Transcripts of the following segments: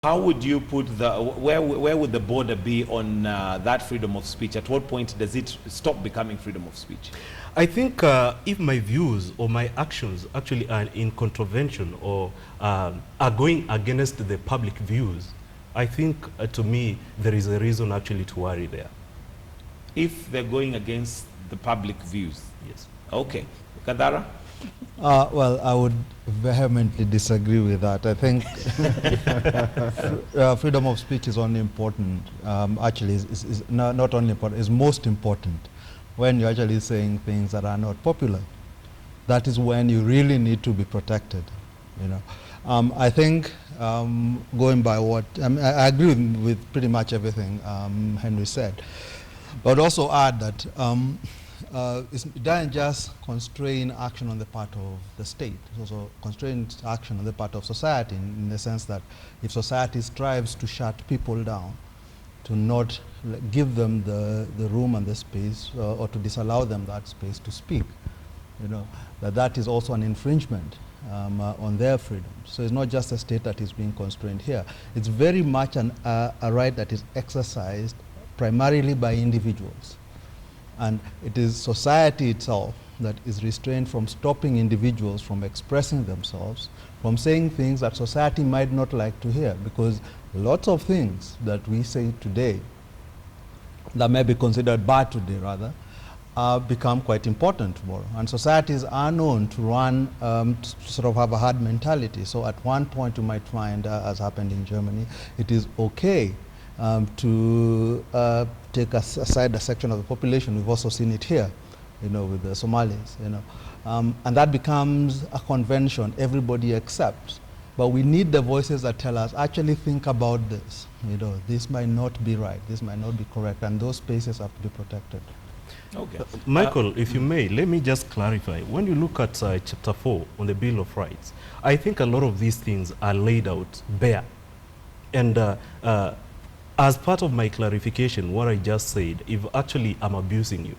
How would you put where would the border be on that freedom of speech? At what point does it stop becoming freedom of speech? I think if my views or my actions actually are in contravention or are going against the public views, I think to me there is a reason actually to worry there. If they're going against the public views? Yes. Okay. Kadara? Well, I would vehemently disagree with that. I think freedom of speech is only important, actually is not only important, is most important when you're actually saying things that are not popular. That is when you really need to be protected, you know. I think going by what, I agree with pretty much everything Henry said, but also add that it doesn't just constrain action on the part of the state. It also constrains action on the part of society in the sense that if society strives to shut people down, to not give them the room and the space, or to disallow them that space to speak, you know, that is also an infringement on their freedom. So it's not just the state that is being constrained here. It's very much a right that is exercised primarily by individuals. And it is society itself that is restrained from stopping individuals from expressing themselves, from saying things that society might not like to hear, because lots of things that we say today, that may be considered bad today rather, become quite important tomorrow. And societies are known to run, to sort of have a hard mentality. So at one point you might find, as happened in Germany, it is okay to take aside a section of the population. We've also seen it here, you know, with the Somalis, you know. And that becomes a convention everybody accepts. But we need the voices that tell us, actually think about this. You know, this might not be right, this might not be correct, and those spaces have to be protected. Okay. Michael, if you may, let me just clarify. When you look at Chapter 4 on the Bill of Rights, I think a lot of these things are laid out bare. And as part of my clarification, what I just said, if actually I'm abusing you,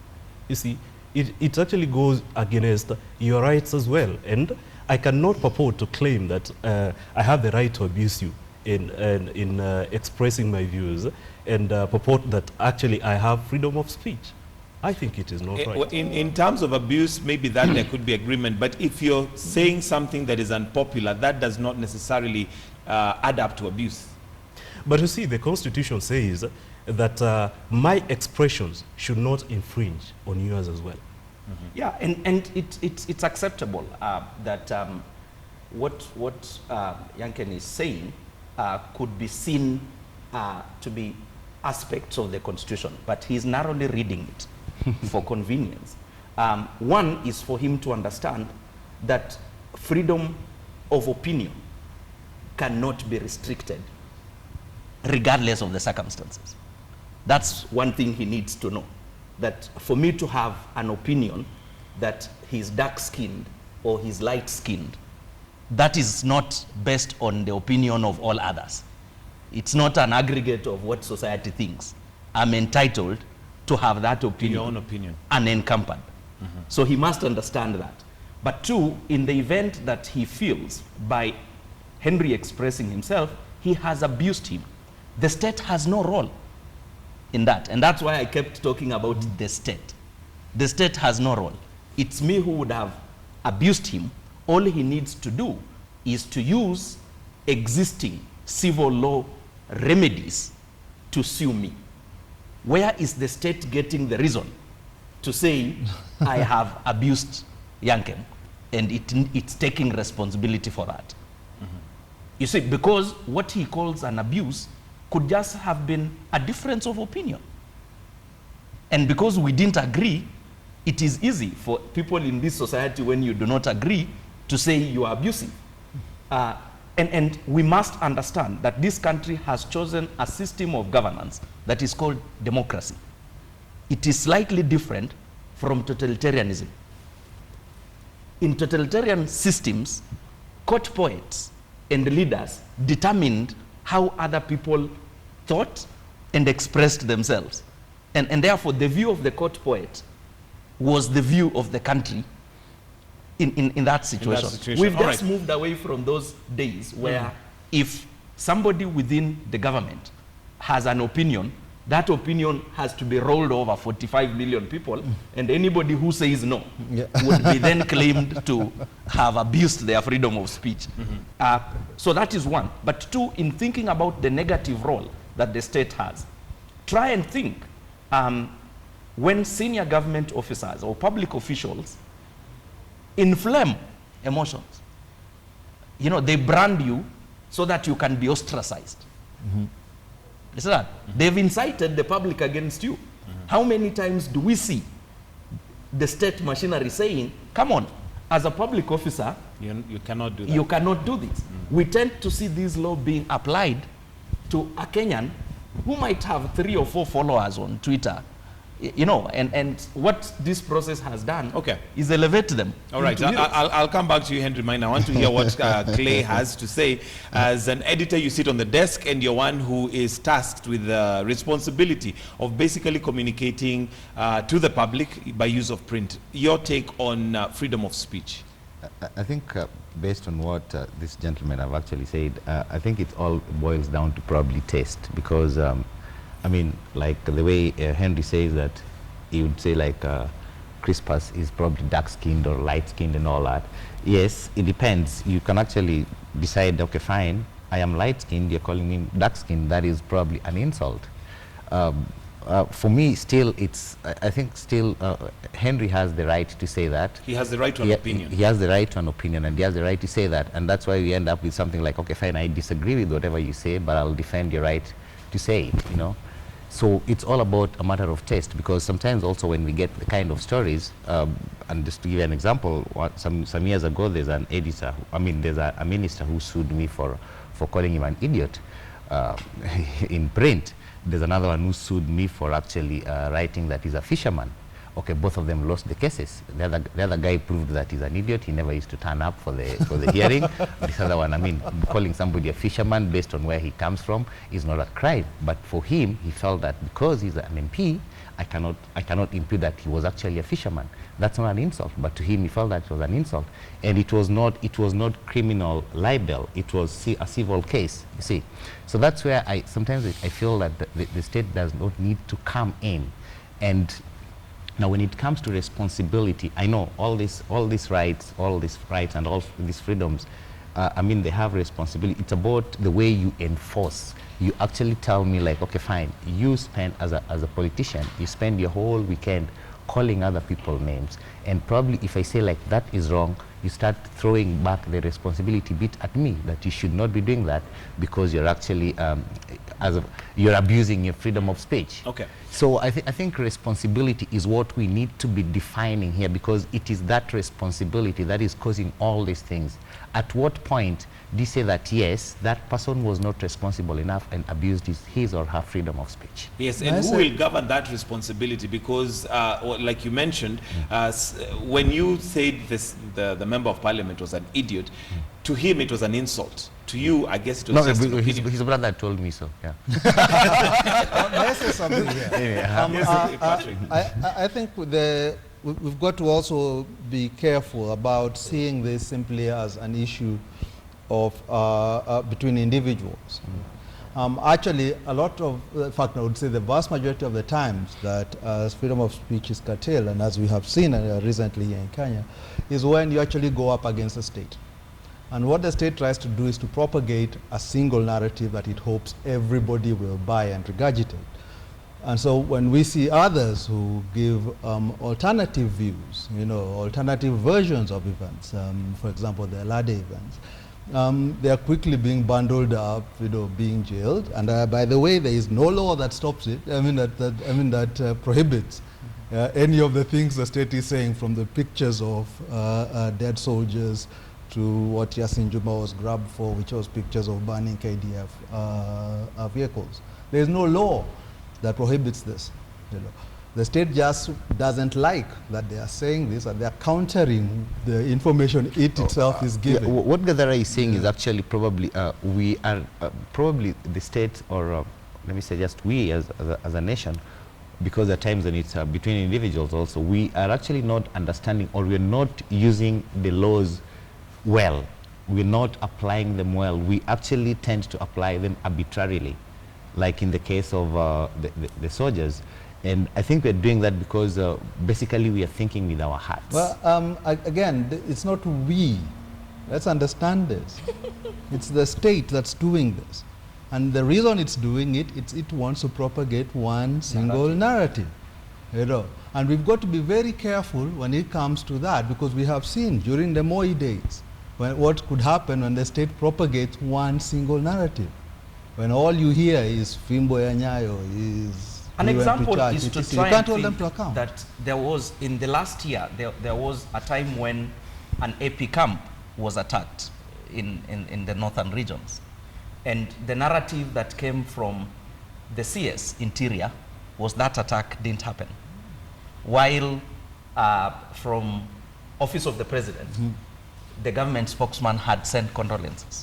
you see, it actually goes against your rights as well. And I cannot purport to claim that I have the right to abuse you in expressing my views and purport that actually I have freedom of speech. I think it is not right. In terms of abuse, maybe that there could be agreement, but if you're saying something that is unpopular, that does not necessarily add up to abuse. But you see, the Constitution says that my expressions should not infringe on yours as well. Mm-hmm. Yeah, and it's acceptable that what Yanken is saying could be seen to be aspects of the Constitution, but he's narrowly reading it for convenience. One is for him to understand that freedom of opinion cannot be restricted regardless of the circumstances. That's one thing he needs to know. That for me to have an opinion that he's dark-skinned or he's light-skinned, that is not based on the opinion of all others. It's not an aggregate of what society thinks. I'm entitled to have that opinion, your own opinion, unencumbered. Mm-hmm. So he must understand that. But two, in the event that he feels by Henry expressing himself, he has abused him, the state has no role in that. And that's why I kept talking about the state. The state has no role. It's me who would have abused him. All he needs to do is to use existing civil law remedies to sue me. Where is the state getting the reason to say I have abused Yanken and it's taking responsibility for that? Mm-hmm. You see, because what he calls an abuse could just have been a difference of opinion. And because we didn't agree, it is easy for people in this society, when you do not agree, to say you are abusive. And we must understand that this country has chosen a system of governance that is called democracy. It is slightly different from totalitarianism. In totalitarian systems, court poets and leaders determined how other people thought and expressed themselves. And therefore, the view of the court poet was the view of the country in that situation. We've just moved away from those days where if somebody within the government has an opinion, that opinion has to be rolled over 45 million people, and anybody who says no would be then claimed to have abused their freedom of speech. So that is one. But two, in thinking about the negative role that the state has, try and think when senior government officers or public officials inflame emotions. You know, they brand you so that you can be ostracized. You see that? They've incited the public against you. How many times do we see the state machinery saying, come on, as a public officer, you cannot do that. You cannot do this. We tend to see this law being applied to a Kenyan who might have 3 or 4 followers on Twitter. You know, and what this process has done is elevate them. All right, I'll come back to you, Henry Mine. I want to hear what Clay has to say. As an editor, you sit on the desk and you're one who is tasked with the responsibility of basically communicating to the public by use of print. Your take on freedom of speech? I think based on what this gentleman have actually said, I think it all boils down to probably taste, because I mean, like the way Henry says that he would say like Crispus is probably dark-skinned or light-skinned and all that. Yes, it depends. You can actually decide, okay, fine, I am light-skinned, you're calling me dark-skinned, that is probably an insult. For me, still, I think still Henry has the right to say that. He has the right to an opinion. He has the right to an opinion, and he has the right to say that. And that's why we end up with something like, okay, fine, I disagree with whatever you say, but I'll defend your right to say it, you know. So it's all about a matter of taste, because sometimes also when we get the kind of stories, and just to give you an example, some years ago there's an editor, there's a minister who sued me for calling him an idiot in print. There's another one who sued me for actually writing that he's a fisherman. Okay, both of them lost the cases. The other guy proved that he's an idiot. He never used to turn up for the hearing. This other one, calling somebody a fisherman based on where he comes from is not a crime. But for him, he felt that because he's an MP, I cannot impute that he was actually a fisherman. That's not an insult. But to him, he felt that it was an insult, and it was not criminal libel. It was a civil case. You see, so that's where sometimes I feel that the state does not need to come in. And now, when it comes to responsibility, I know all these rights and all these freedoms, they have responsibility. It's about the way you enforce. You actually tell me like, okay, fine, you spend, as a politician, you spend your whole weekend calling other people names. And probably if I say like, that is wrong, you start throwing back the responsibility bit at me, that you should not be doing that because you're actually, you're abusing your freedom of speech. Okay. So I think responsibility is what we need to be defining here, because it is that responsibility that is causing all these things. At what point do you say that, yes, that person was not responsible enough and abused his or her freedom of speech? Yes, and who will govern that responsibility? Because, like you mentioned, when you said the member of parliament was an idiot, to him it was an insult. To you, I guess it was just an opinion. His brother told me so, yeah. May I say something here? I think we've got to also be careful about seeing this simply as an issue of between individuals. Actually, a lot of, in fact, I would say the vast majority of the times that freedom of speech is curtailed, and as we have seen recently here in Kenya, is when you actually go up against the state. And what the state tries to do is to propagate a single narrative that it hopes everybody will buy and regurgitate. And so when we see others who give alternative views, alternative versions of events, for example, the Adde events, they are quickly being bundled up, being jailed. And by the way, there is no law that stops it. That prohibits any of the things the state is saying, from the pictures of dead soldiers to what Yasin Juma was grabbed for, which was pictures of burning KDF vehicles. There is no law that prohibits this. The state just doesn't like that they are saying this, and they are countering the information it itself is giving. Yeah, what Gadara is saying is actually probably we are probably the state, or let me say just we as a nation, because at times when it's between individuals also, we are actually not understanding, or we are not using the laws well. we're not applying them well. We actually tend to apply them arbitrarily, like in the case of the soldiers. And I think we're doing that because basically we are thinking with our hearts. Well, again, it's not we. Let's understand this. It's the state that's doing this. And the reason it's doing it, it wants to propagate one single narrative. You know? And we've got to be very careful when it comes to that, because we have seen during the Moi days what could happen when the state propagates one single narrative. When all you hear is Fimbo ya Nyayo, is an example church, is to you try can't and hold them think to account. that there was, in the last year, there was a time when an AP camp was attacked in the northern regions. And the narrative that came from the CS interior was that attack didn't happen. While from Office of the President, the government spokesman had sent condolences.